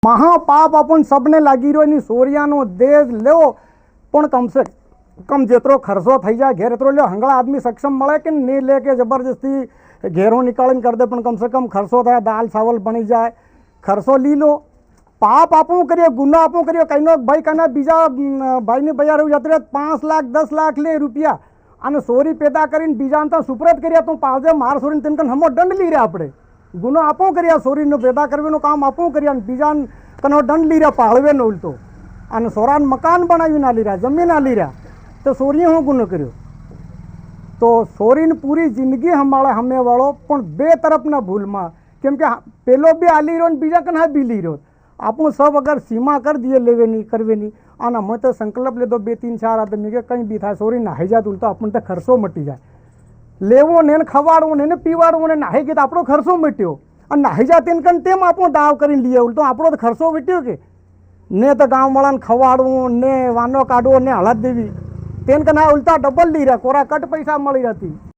महापाप अपन सबने लागी रह्यो एनी सोरियानो देज लेवो पण कम से कम जेतरो खर्चो थई जाए घेर एतरो लो हंगला आदमी सक्षम मळे कि नहीं लेके जबरदस्ती घेरो निकालीने कर दे पण कम से कम खर्चो थाय दाल चावल बनी जाए खर्चो ली लो। पाप आपू करियो गुनो आपू करियो कईनो भाई कना बीजा भाई ने बजार जतरे 5 लाख 10 लाख ले रुपया અને સોરી પેદા કરીને બીજાને તો સુપ્રત કર્યા તું પાવજે માર સોરીને તેન કન હમો દંડ લઈ રહ્યા આપણે ગુનો આપો કર્યા સોરીનો પેદા કરવાનું કામ આપું કર્યા અને બીજાને કનો દંડ લઈ રહ્યા પાળવે નો ઉલટો અને સોરાન મકાન બનાવી ના લઈ રહ્યા જમીન આ લઈ રહ્યા તો સોરીએ હું ગુનો કર્યો તો સોરીને પૂરી જિંદગી હમાળે હમે વાળો પણ બે તરફના ભૂલમાં કેમ કે પેલો બી આલી રહ્યો ને બીજા કન હા બી લઈ રહ્યો આપણું સબ અગર સીમા કરી દઈએ લેવે નહીં કરવે નહીં અને અમે તો સંકલ્પ લીધો 2-3-4 આદમી કે કંઈ બી થાય સોરી નાહી જાય તો આપણને તો ખર્ચો મટી જાય લેવો ને ખવાડવું ને પીવાડવું ને નાહી ગઈ તો આપણો ખર્ચો મટ્યો અને નાહી જાય તેને કન તેમ આપણો દાવ કરીને લઈએ તો આપણો તો ખર્ચો મટ્યો કે ને તો ગામવાળાને ખવાડવું ને વાનો કાઢવો ને હળદ દેવી તેને કન આ ઉલટા ડબલ લઈ રહ્યા કોરા કટ પૈસા મળી હતી।